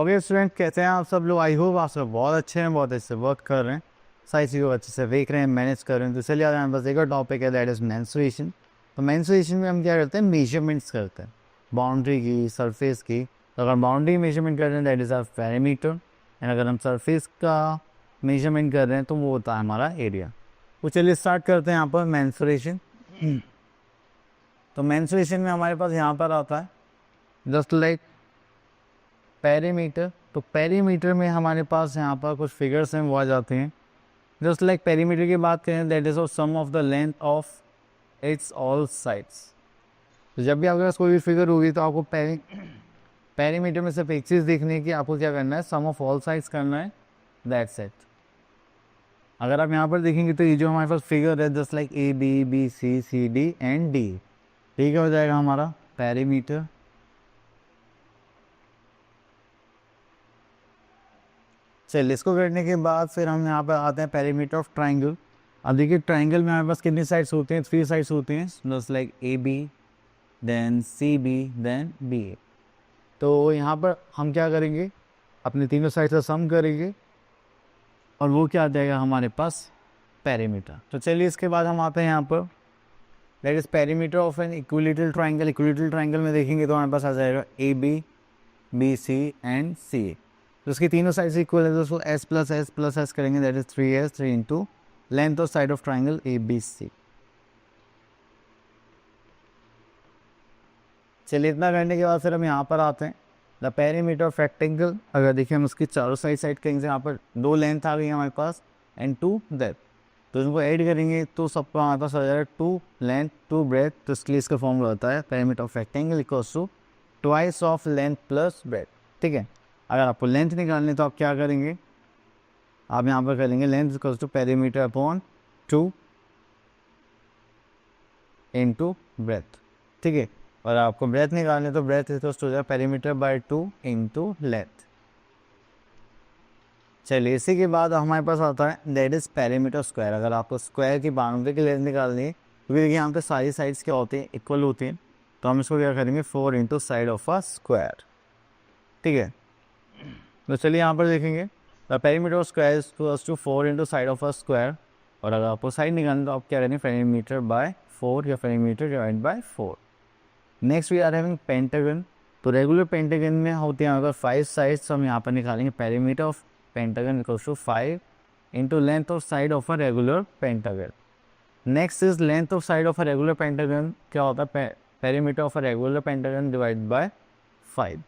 Okay student, कैसे हैं आप सब लोग? आई होप आप सब बहुत अच्छे हैं, बहुत अच्छे से वर्क कर रहे हैं, सारी चीज़ों को अच्छे से देख रहे हैं, मैनेज कर रहे हैं। तो चलिए आज हमारे पास एक और टॉपिक है, दैट इज़ मेंस्ट्रुएशन। तो मेंस्ट्रुएशन में हम क्या करते हैं, मेजरमेंट्स करते हैं बाउंड्री की, सरफेस की। तो अगर बाउंड्री मेजरमेंट कर रहे हैं that is our perimeter, and अगर हम सरफेस का मेजरमेंट कर रहे हैं तो वो होता है हमारा एरिया। तो चलिए स्टार्ट करते हैं यहाँ पर मेंस्ट्रुएशन। तो मेंस्ट्रुएशन में हमारे पास यहाँ पर आता है जस्ट लाइक पेरीमीटर। तो पेरीमीटर में हमारे पास यहाँ पर कुछ फिगर्स हैं वो आ जाते हैं। जस्ट लाइक पेरीमीटर की बात करें that is of sum of the length of its all sides. तो जब भी आपके पास कोई भी फिगर होगी तो आपको पेरीमीटर में सिर्फ एक चीज़ देखनी है कि आपको क्या करना है, सम ऑफ ऑल साइड्स करना है, दैट्स इट। अगर आप यहाँ पर देखेंगे तो ये जो हमारे पास फिगर है just like A B B C C D and D, ठीक हो जाएगा हमारा पेरीमीटर। चलिए इसको करने के बाद फिर हम यहाँ पर आते हैं पेरीमीटर ऑफ ट्राइंगल। अब देखिए ट्राइंगल में हमारे पास कितनी साइड्स होती हैं, 3 साइड्स होती हैं, just like A B then C B then B A. तो यहाँ पर हम क्या करेंगे, अपने तीनों साइड से सम करेंगे और वो क्या आ जाएगा हमारे पास, पेरीमीटर। तो चलिए इसके बाद हम आते हैं यहाँ पर, that is perimeter of an equilateral triangle. Equilateral triangle में देखेंगे तो हमारे पास आ जाएगा ए बी सी एंड सी ए। तो उसकी तीनों साइड इक्वल है, तो उसको एस प्लस एस करेंगे, that is 3s 3 into length of side of triangle A B C. चलिए इतना करने के बाद फिर हम यहाँ पर आते हैं द पेरीमीटर ऑफ रेक्टेंगल। अगर देखिए हम उसकी चारों साइड करेंगे, यहाँ पर 2 लेंथ आ गई हमारे पास एंड 2 डेप्थ। तो इनको ऐड करेंगे तो सबका हमारे पास आ जाएगा 2 लेंथ 2 ब्रेथ। तो इसके लिए इसका फॉर्मूला होता है perimeter of rectangle equals to twice of length plus breadth, ठीक है। अगर आपको लेंथ निकालनी तो आप क्या करेंगे, आप यहाँ पर करेंगे length equals to perimeter upon 2 into breadth, ठीक है। और आपको ब्रेथ निकालने तो ब्रेथ इक्वल्स टू हो जाएगा पेरीमीटर बाय 2 इंटू लेंथ। चलिए इसी के बाद हमारे पास आता है दैट इज पेरीमीटर स्क्वायर। अगर आपको स्क्वायर की बाउंड्री की लेंथ निकालनी है, क्योंकि देखिए यहाँ पे सारी साइड्स क्या होती हैं, इक्वल होती हैं, तो हम इसको क्या करेंगे 4 into side of a square, ठीक है। तो चलिए यहाँ पर देखेंगे the perimeter of square is equals to 4 into side of a square. और अगर आपको साइड निकालना तो आप क्या करेंगे, पेरीमीटर बाय 4 या perimeter divide by 4। Next we are having pentagon. तो रेगुलर पेंटागन में होते हैं अगर 5 साइड्स, हम यहाँ पर निकालेंगे perimeter of pentagon equals to 5 into length of side of a regular pentagon. Next is length of side of a regular pentagon, क्या होता है perimeter of a regular pentagon divide by 5।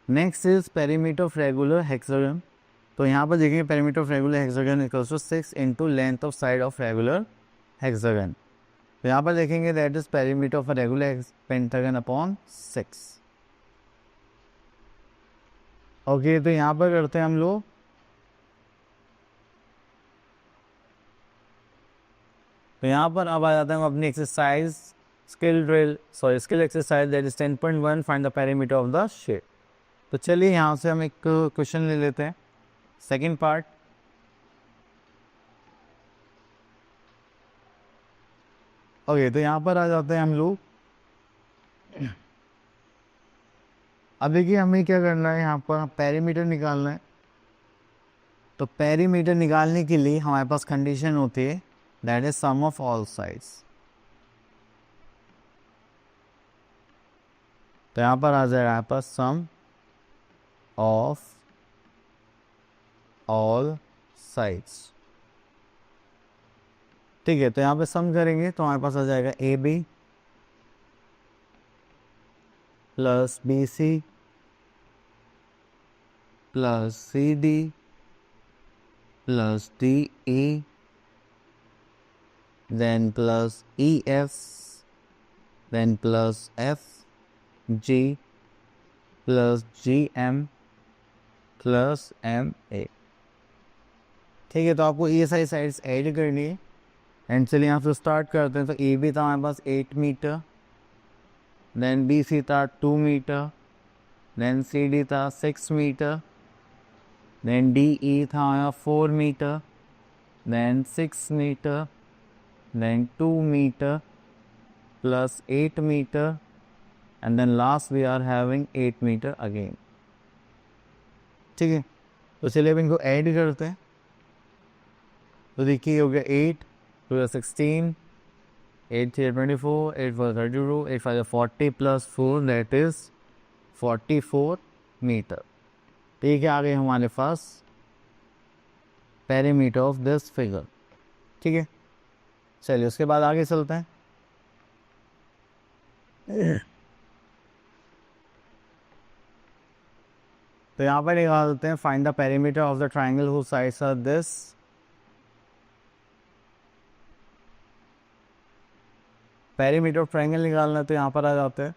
Next is perimeter of regular hexagon. तो यहाँ पर देखेंगे perimeter of regular hexagon equals to 6 into length of side of regular hexagon. तो यहाँ पर देखेंगे that is perimeter of regular pentagon upon 6। Okay, तो यहाँ पर करते हैं हम लोग, तो यहाँ पर अब आ जाता है अपनी exercise skill exercise that is 10.1 find the perimeter of the shape. तो चलिए यहाँ से हम एक क्वेश्चन ले लेते हैं, सेकंड पार्ट। ओके, तो यहाँ पर आ जाते हैं हम लोग। अब देखिए हमें क्या करना है, यहाँ पर पेरीमीटर निकालना है। तो पेरीमीटर निकालने के लिए हमारे पास कंडीशन होती है that is sum of all sides. तो यहाँ पर आ जाएगा यहाँ पर सम ऑफ ऑल साइड्स, ठीक है। तो यहाँ पे सम करेंगे तो हमारे पास आ जाएगा A B plus B C plus C D plus D E then plus E F then plus F G plus G M plus M A, ठीक है। तो आपको ये सारी साइड्स ऐड करनी है एंड चलिए यहाँ से स्टार्ट करते हैं। तो ए बी था हमारे पास 8 मीटर, देन बी सी था 2 मीटर, देन सी डी था 6 मीटर, देन डी ई था 4 metre, then 6 metre, then 2 metre plus 8 meter, and then last we are having 8 meter again. ठीक है, तो चलिए अब इनको ऐड करते हैं। तो देखिए हो गया 8 2 16 8 3 24 8 4 32 8 5 40 प्लस 4 दैट इज 44 मीटर। ठीक है, आ गए हमारे पास पेरीमीटर ऑफ दिस फिगर। ठीक है, चलिए उसके बाद आगे चलते हैं। तो यहाँ पर निकाल देते हैं find the perimeter of the triangle whose sides are this. Perimeter of triangle निकालना है तो यहाँ पर आ जाते हैं।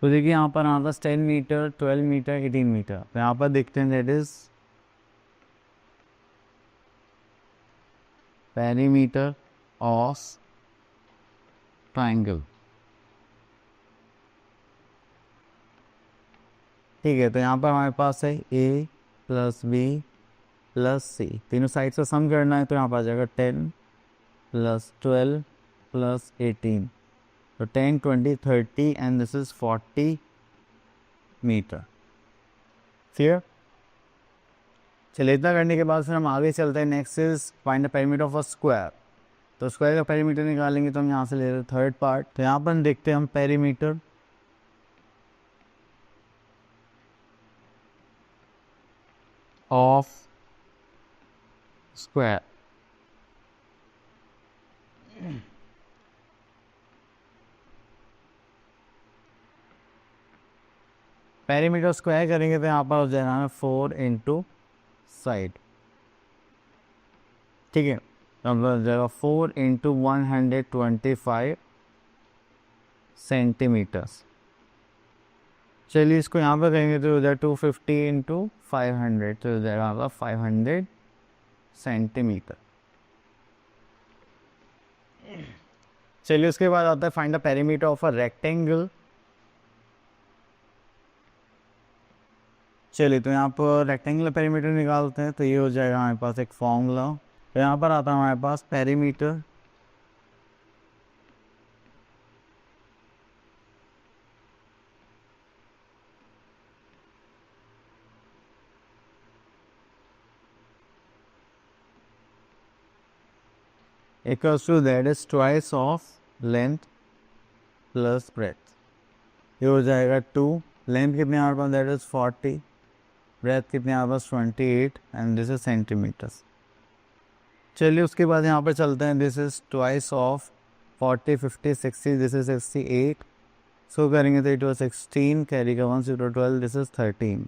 तो देखिए यहाँ पर हमारे पास 10 मीटर 12 मीटर 18 मीटर, तो यहाँ पर देखते हैं that is perimeter of triangle. ठीक है, तो यहाँ पर हमारे पास है ए प्लस बी प्लस सी, तीनों साइड से सम करना है, तो यहाँ पर आ जाएगा 10 प्लस 12 प्लस 18, तो 10 20 30 and this is 40 metre. Clear? चलिए इतना करने के बाद फिर हम आगे चलते हैं। Next is find the perimeter of a square. तो स्क्वायर का पेरीमीटर निकालेंगे तो हम यहाँ से ले रहे हैं थर्ड पार्ट। तो यहाँ पर देखते हैं हम perimeter of square. Perimeter square करेंगे तो यहाँ पर हो जाएगा 4 इंटू साइड। ठीक है, तो हो जाएगा 4 इंटू 125 सेंटीमीटर्स। चलिए इसको यहाँ पर करेंगे तो हो जाएगा 250 इंटू 500, तो हो जाएगा 500 सेंटीमीटर। चलिए उसके बाद आता है find the perimeter of a rectangle. चलिए तो यहाँ पर रेक्टेंगुलर पेरीमीटर निकालते हैं, तो ये हो जाएगा हमारे पास एक फॉर्मूला। तो यहाँ पर आता है हमारे पास perimeter equals to that is twice of length plus breadth. ये हो जाएगा 2, लेंथ कितने हमारे पास दैट इज 40, ब्रेथ कितने हमारे पास 28 एंड दिस इज सेंटीमीटर्स। चलिए उसके बाद यहाँ पर चलते हैं। This is twice of 40 50 60, this is 68, सो करेंगे तो इट वॉज 16 कैरी का 1 0 12, this is 13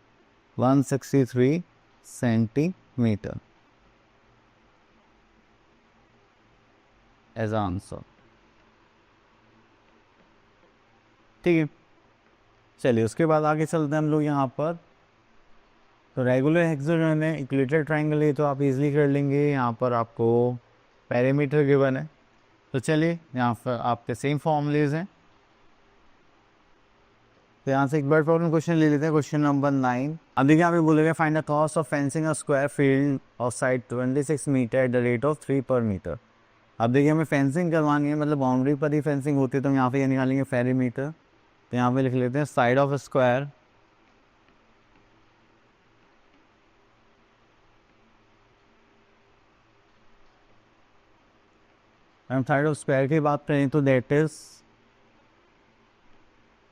163 centimetre as answer. ठीक है, चलिए उसके बाद आगे चलते हैं हम लोग यहाँ पर। तो रेगुलर हेक्सागन है, इक्विलेटरल ट्राइंगल है, तो आप इजीली कर लेंगे। यहाँ पर आपको पेरीमीटर गिवन है, तो चलिए यहाँ पर आपके सेम फॉर्मूलेज हैं। तो यहाँ से एक बार प्रॉब्लम क्वेश्चन ले लेते हैं, क्वेश्चन नंबर 9। अब देखिए यहाँ पे बोलेगा find the cost of fencing a square field of side 26 metre at the rate of 3 per metre. अब देखिए हमें फेंसिंग करवानी है, मतलब बाउंड्री पर ही फेंसिंग होती है, तो हम यहाँ पे ये निकालेंगे पेरीमीटर। तो यहाँ पे लिख लेते हैं साइड ऑफ स्क्वायर हम साइड ऑफ स्क्वायर की बात करें तो दैट इज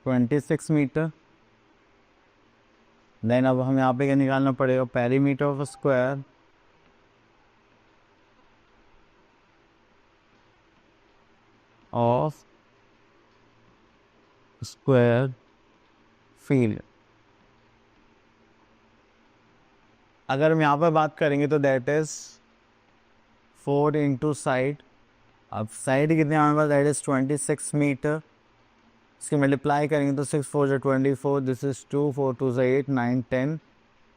26 मीटर। देन अब हम यहाँ पे क्या निकालना पड़ेगा, perimeter of square of square field. अगर हम यहाँ पर बात करेंगे तो दैट इज 4 इंटू साइड। अब साइड कितने हमारे पास दैट इज 26 मीटर, इसके मल्टीप्लाई करेंगे तो 6 4 जो 24, दिस इज 2 4 2 से 8 9 10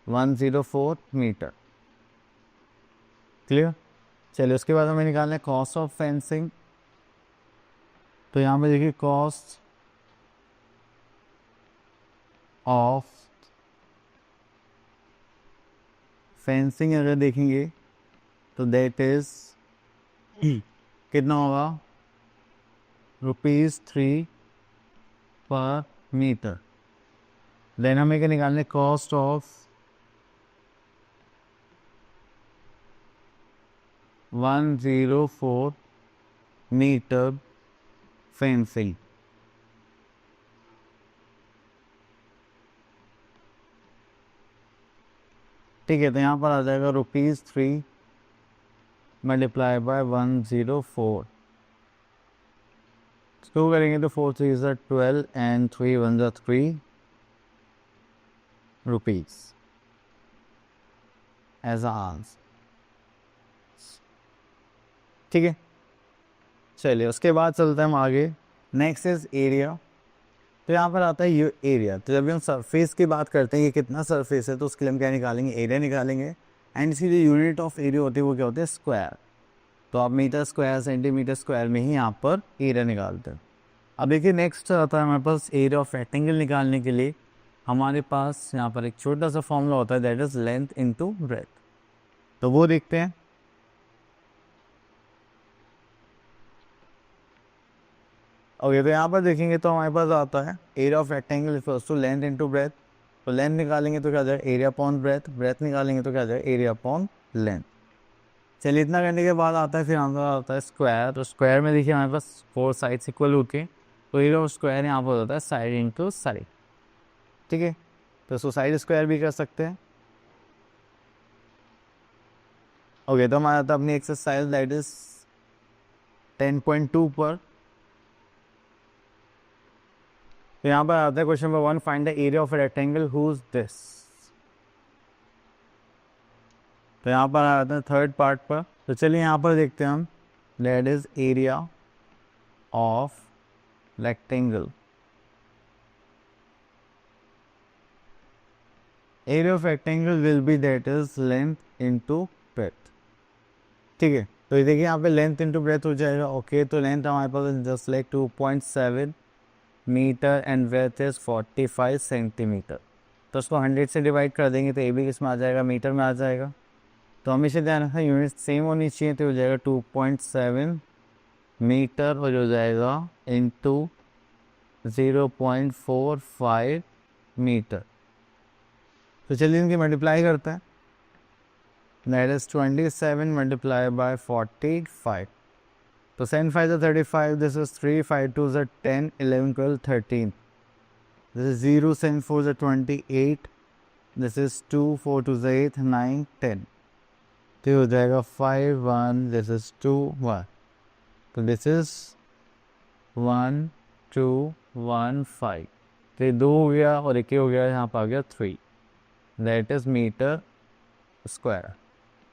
104 मीटर। क्लियर? चलिए उसके बाद हमें निकालना है कॉस्ट ऑफ फेंसिंग। तो यहाँ पे देखिए कॉस्ट ऑफ फेंसिंग अगर देखेंगे तो दैट इज कितना होगा ₹3 पर मीटर। देन हमें क्या निकालने, कॉस्ट ऑफ 104 मीटर फेंसिंग। ठीक है, तो यहाँ पर आ जाएगा ₹3 मल्टीप्लाई बाय 104। टू करेंगे तो 4 3 ज़ा 12 एंड 3 1 ज़ा 3 रुपीज़ एज आंसर। ठीक है, चलिए उसके बाद चलते हैं हम आगे। Next is area. तो यहाँ पर आता है ये एरिया। तो जब भी हम सरफेस की बात करते हैं, ये कितना सरफेस है, तो उसके लिए हम क्या निकालेंगे, एरिया निकालेंगे। एंड इसकी जो यूनिट ऑफ एरिया होती है वो क्या होती है, स्क्वायर। तो आप मीटर स्क्वायर सेंटीमीटर स्क्वायर में ही यहाँ पर एरिया निकालते हैं। अब देखिए नेक्स्ट आता है हमारे पास एरिया ऑफ रेक्टेंगल निकालने के लिए हमारे पास यहाँ पर एक छोटा सा फॉर्मूला होता है, that is length into breadth. तो वो देखते हैं। ओके, तो यहाँ पर देखेंगे तो हमारे पास आता है area of rectangle equals to length into breadth. तो लेंथ निकालेंगे तो क्या आ जाएगा, एरिया अपॉन ब्रेथ। ब्रेथ निकालेंगे तो क्या आ जाएगा, एरिया अपॉन लेंथ। चलिए इतना करने के बाद आता है फिर आंसर आता है स्क्वायर। तो स्क्वायर में देखिए हमारे पास 4 साइड्स इक्वल होती हैं, तो एरिया ऑफ स्क्वायर यहाँ पर होता है साइड इंटू साइड। ठीक है, तो इसको साइड स्क्वायर भी कर सकते हैं। ओके, तो हमारा आता है अपनी एक्सरसाइज दैट इज 10.2 पर। तो यहाँ पर आता है question number 1, find the area of rectangle whose this. तो यहाँ पर आता है थर्ड पार्ट पर। तो चलिए यहाँ पर देखते हैं हम, that is area of rectangle. Area of rectangle will be that is length into breath. ठीक है, तो ये देखिए यहाँ पे लेंथ इनटू ब्रेथ हो जाएगा। ओके, तो लेंथ हमारे पास just like 2.7 metre and breadth is 45 centimetre. तो उसको 100 से डिवाइड कर देंगे तो ये भी किस में आ जाएगा, मीटर में आ जाएगा। तो हमेशा ध्यान रखना यूनिट सेम होनी चाहिए। तो हो जाएगा 2.7 मीटर और हो जाएगा इंटू 0.45 मीटर। तो चलिए इनकी मल्टीप्लाई करते हैं, दैट इज 27 मल्टीप्लाई बाय 45। तो 7 5 is 35, this is 3, 5 2 is 10, 11 12 13, this is 0, 7 4 is 28, this is 2, 4 2 is 8, 9 10। तो हो जाएगा 5 1, this is 2 1, तो this is 1 2 1 5। तो ये 2 हो गया और एक हो गया, यहाँ पर आ गया 3, that is meter square.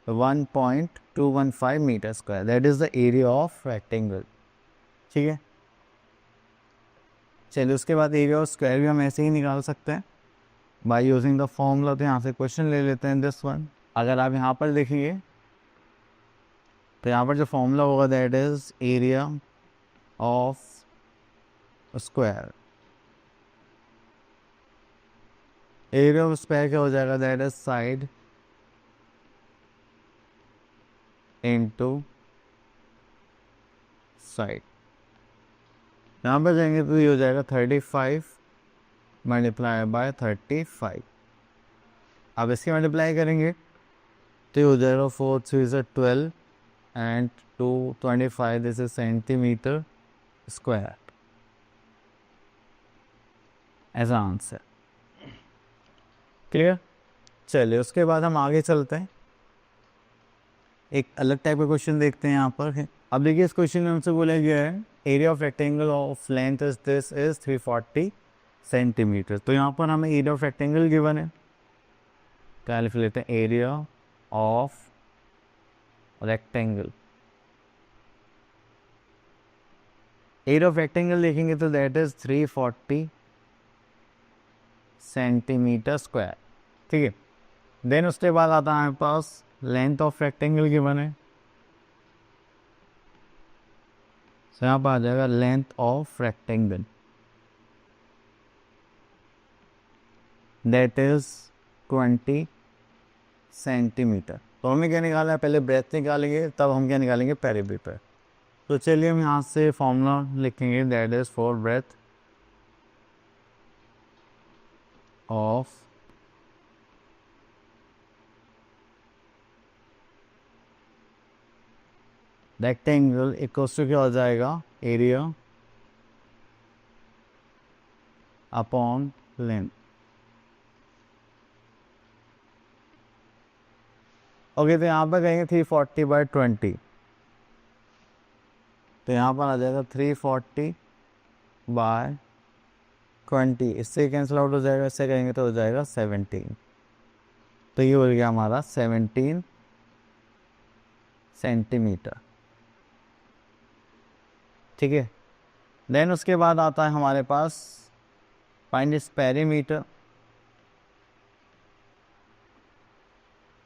1.215 meter square, that is the area of rectangle. ठीक है, चलिए उसके बाद एरिया ऑफ स्क्वायर भी हम ऐसे ही निकाल सकते हैं बाय यूजिंग द फॉर्मूला। तो यहाँ से क्वेश्चन ले लेते हैं दिस वन। अगर आप यहाँ पर देखिए तो यहाँ पर जो फॉर्मूला होगा that is area of square. Area of square क्या हो जाएगा, that is side into side. यहाँ पर जाएंगे तो ये हो जाएगा 35 मल्टीप्लाई बाय 35। अब इसकी मल्टीप्लाई करेंगे तो ये हो जाएगा 4 3 is 12 and 2 25, this is centimeter square as answer. Clear. चलिए उसके बाद हम आगे चलते हैं, एक अलग टाइप का क्वेश्चन देखते हैं यहाँ पर। अब देखिए इस क्वेश्चन में हमसे बोला गया है area of rectangle of length is this is 340 centimetre. तो यहाँ पर हमें एरिया ऑफ रेक्टेंगल गिवन है, क्या लिख लेते हैं, area of rectangle. Area of rectangle देखेंगे तो दैट इज 340 सेंटीमीटर स्क्वायर। ठीक है, देन उसके बाद आता है हमारे पास लेंथ ऑफ रेक्टेंगल गिवन है, तो यहाँ पर आ जाएगा length of rectangle that is 20 centimetre. तो हमें क्या निकालना है, पहले ब्रेथ निकालेंगे तब हम क्या निकालेंगे, पेरिमीटर। तो चलिए हम यहाँ से फॉर्मूला लिखेंगे, that is for breadth of rectangle equals to क्या हो जाएगा, एरिया अपॉन लेंथ। ओके, तो यहाँ पर कहेंगे 340/20, तो यहाँ पर आ जाएगा 340/20, इससे कैंसिल आउट हो जाएगा, इससे कहेंगे तो हो जाएगा 17। तो ये हो गया हमारा 17 सेंटीमीटर। ठीक है, देन उसके बाद आता है हमारे पास फाइंड इस पेरीमीटर।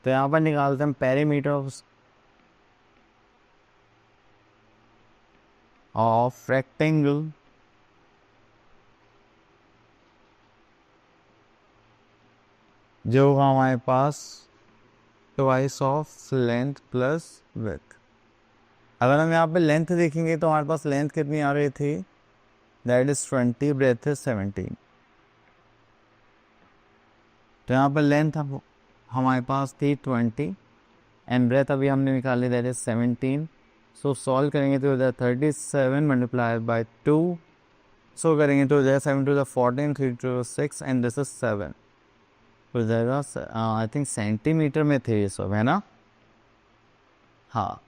तो यहाँ पर निकालते हैं पेरीमीटर ऑफ रेक्टेंगल जो होगा हमारे पास twice of length plus width. अगर हम यहाँ पे लेंथ देखेंगे तो हमारे पास लेंथ कितनी आ रही थी, दैट इज 20, ब्रेथ इज 17। तो यहाँ पर लेंथ हमारे पास थी 20 एंड ब्रेथ अभी हमने निकाली, दैट इज 17। सो सॉल्व करेंगे तो हो जाए 37 मल्टीप्लाइड बाई 2, सो करेंगे तो हो जाएगा 7 to the 14, 3 to the 6 and this is 7, हो जाएगा आई थिंक सेंटीमीटर में थे ये सब, है ना। हाँ,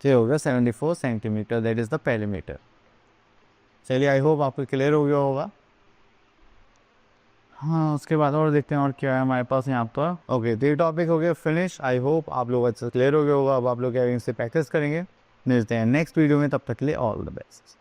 ये हो गया 74 centimetre, that is the perimeter. चलिए, आई होप आपको क्लियर हो गया होगा। हाँ, उसके बाद और देखते हैं और क्या है हमारे पास यहाँ पर। ओके, तो ये टॉपिक हो गया फिनिश। आई होप आप लोग अच्छे क्लियर हो गया होगा। अब आप लोग क्या इनसे प्रैक्टिस करेंगे, मिलते हैं नेक्स्ट वीडियो में, तब तक के लिए ऑल द बेस्ट।